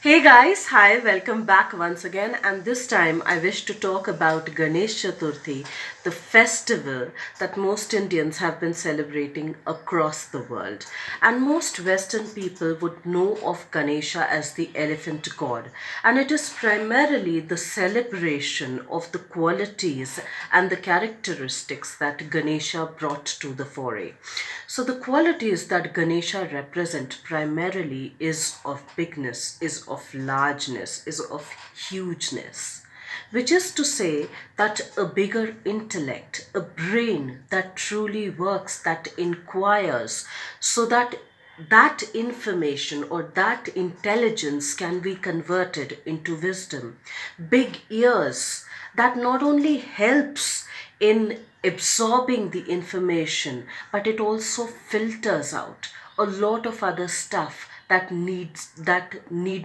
Hey guys, hi, welcome back once again. And this time I wish to talk about Ganesha Chaturthi, the festival that most Indians have been celebrating across the world. And most Western people would know of Ganesha as the elephant god. And it is primarily the celebration of the qualities and the characteristics that Ganesha brought to the foray. So the qualities that Ganesha represent primarily is of bigness, is of largeness, is of hugeness, which is to say that a bigger intellect, a brain that truly works, that inquires, so that that information or that intelligence can be converted into wisdom. Big ears that not only helps in absorbing the information, but it also filters out a lot of other stuff that need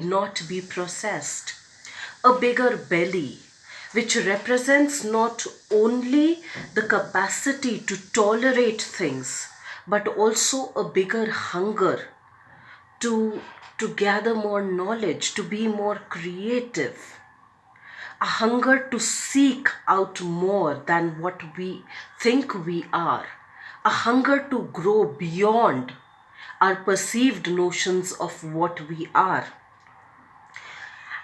not be processed. A bigger belly, which represents not only the capacity to tolerate things, but also a bigger hunger to, to gather more knowledge, to be more creative, a hunger to seek out more than what we think we are, a hunger to grow beyond our perceived notions of what we are,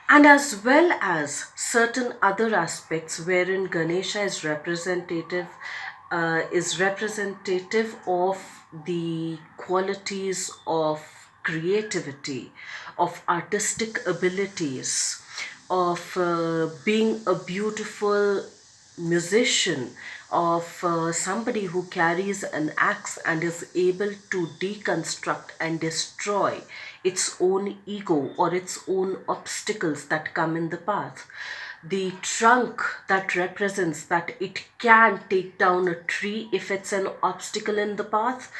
and as well as certain other aspects wherein Ganesha is representative of the qualities of creativity, of artistic abilities, of being a beautiful musician, of somebody who carries an axe and is able to deconstruct and destroy its own ego or its own obstacles that come in the path. The trunk that represents that it can take down a tree if it's an obstacle in the path,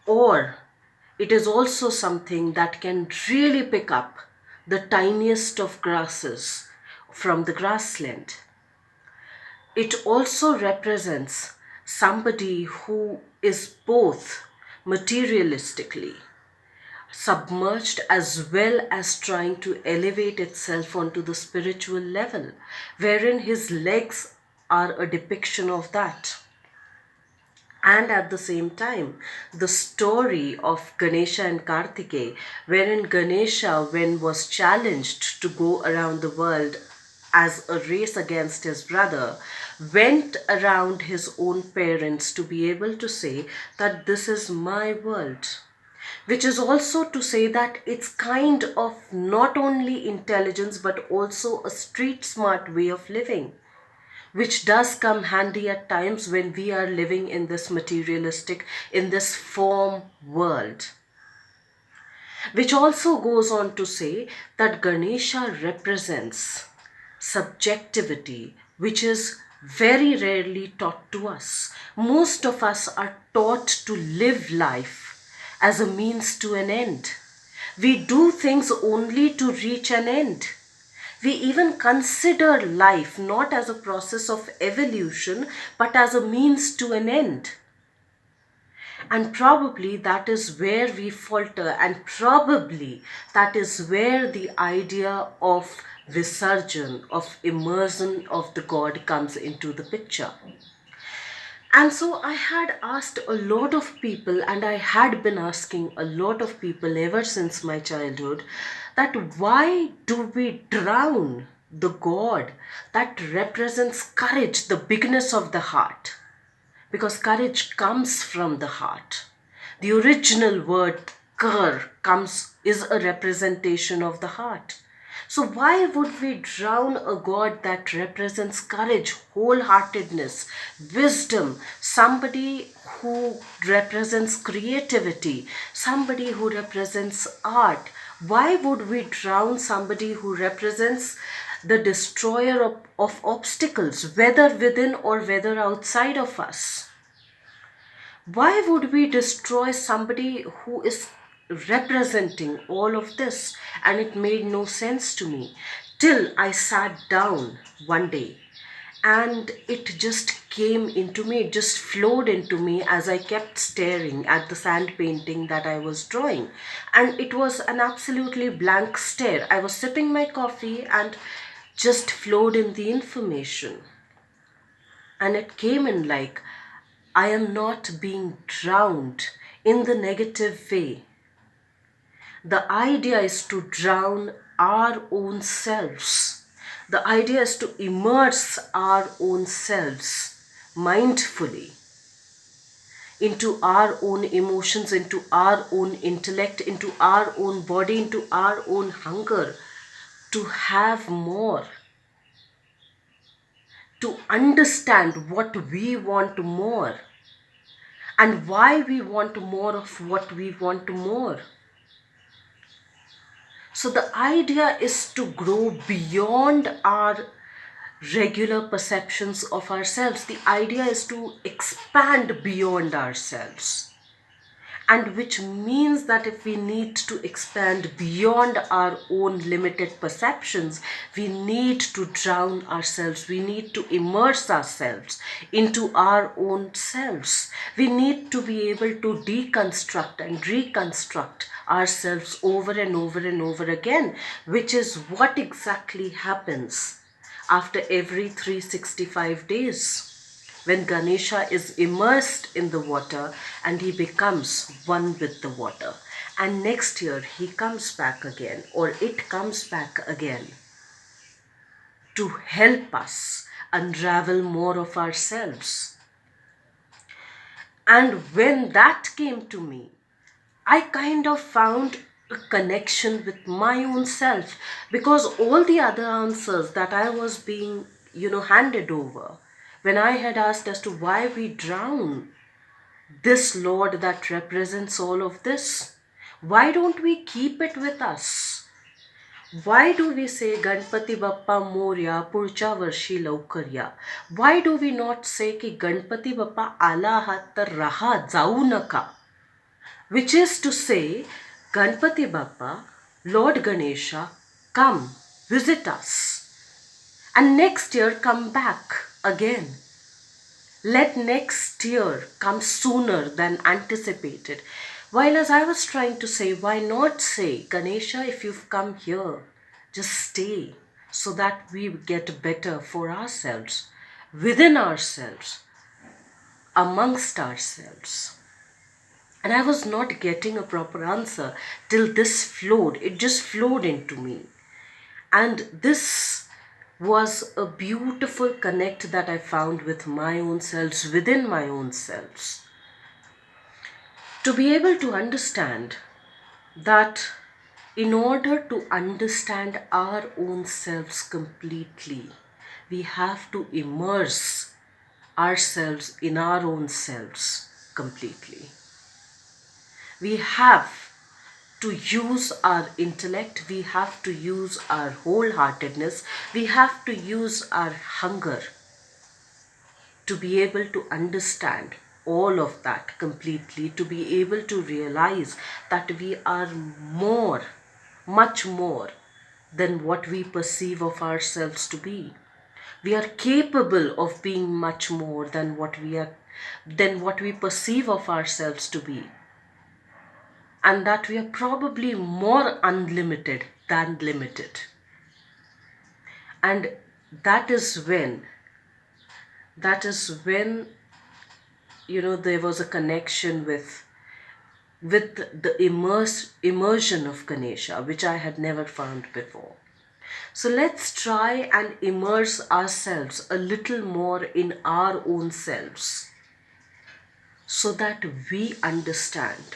or it is also something that can really pick up the tiniest of grasses from the grassland. It also represents somebody who is both materialistically submerged as well as trying to elevate itself onto the spiritual level, wherein his legs are a depiction of that. And at the same time, the story of Ganesha and Kartikeya, wherein Ganesha, when was challenged to go around the world as a race against his brother, went around his own parents to be able to say that this is my world. Which is also to say that it's kind of not only intelligence but also a street smart way of living, which does come handy at times when we are living in this materialistic, in this form world. Which also goes on to say that Ganesha represents subjectivity, which is very rarely taught to us. Most of us are taught to live life as a means to an end. We do things only to reach an end. We even consider life not as a process of evolution, but as a means to an end. And probably that is where we falter, and probably that is where the idea of Visarjan, of immersion of the God comes into the picture. And so I had asked a lot of people, and I had been asking a lot of people ever since my childhood, that why do we drown the God that represents courage, the bigness of the heart? Because courage comes from the heart. The original word is a representation of the heart. So why would we drown a God that represents courage, wholeheartedness, wisdom, somebody who represents creativity, somebody who represents art? Why would we drown somebody who represents the destroyer of obstacles, whether within or whether outside of us? Why would we destroy somebody who is representing all of this? And it made no sense to me till I sat down one day And it just came into me, it just flowed into me as I kept staring at the sand painting that I was drawing. And it was an absolutely blank stare. I was sipping my coffee and just flowed in the information. And it came in like, I am not being drowned in the negative way. The idea is to drown our own selves. The idea is to immerse our own selves mindfully into our own emotions, into our own intellect, into our own body, into our own hunger to have more, to understand what we want more and why we want more of what we want more. So the idea is to grow beyond our regular perceptions of ourselves. The idea is to expand beyond ourselves. And which means that if we need to expand beyond our own limited perceptions, we need to drown ourselves. We need to immerse ourselves into our own selves. We need to be able to deconstruct and reconstruct ourselves over and over and over again, which is what exactly happens after every 365 days. When Ganesha is immersed in the water and he becomes one with the water. And next year he comes back again, or it comes back again to help us unravel more of ourselves. And when that came to me, I kind of found a connection with my own self, because all the other answers that I was being, handed over, when I had asked as to why we drown this Lord that represents all of this, why don't we keep it with us? Why do we say Ganpati Bappa Moria Purcha Varshi Laukarya? Why do we not say ki Ganpati Bappa Ala Hat Raha Jau Naka? Which is to say, Ganpati Bappa, Lord Ganesha, come, visit us. And next year come back again. Let next year come sooner than anticipated. While as I was trying to say, why not say, Ganesha, if you've come here, just stay so that we get better for ourselves, within ourselves, amongst ourselves. And I was not getting a proper answer till this flowed. It just flowed into me. And this was a beautiful connect that I found with my own selves, within my own selves. To be able to understand that in order to understand our own selves completely, we have to immerse ourselves in our own selves completely. We have to use our intellect, we have to use our wholeheartedness, we have to use our hunger to be able to understand all of that completely, to be able to realize that we are more, much more than what we perceive of ourselves to be. We are capable of being much more than what we perceive of ourselves to be. And that we are probably more unlimited than limited. And that is when there was a connection with the immersion of Ganesha, which I had never found before. So let's try and immerse ourselves a little more in our own selves, so that we understand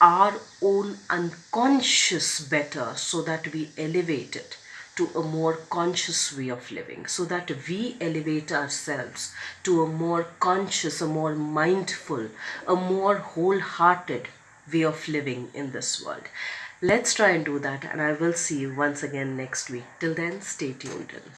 our own unconscious better, so that we elevate it to a more conscious way of living, so that we elevate ourselves to a more conscious, a more mindful, a more wholehearted way of living in this world. Let's try and do that, and I will see you once again next week. Till then, stay tuned in.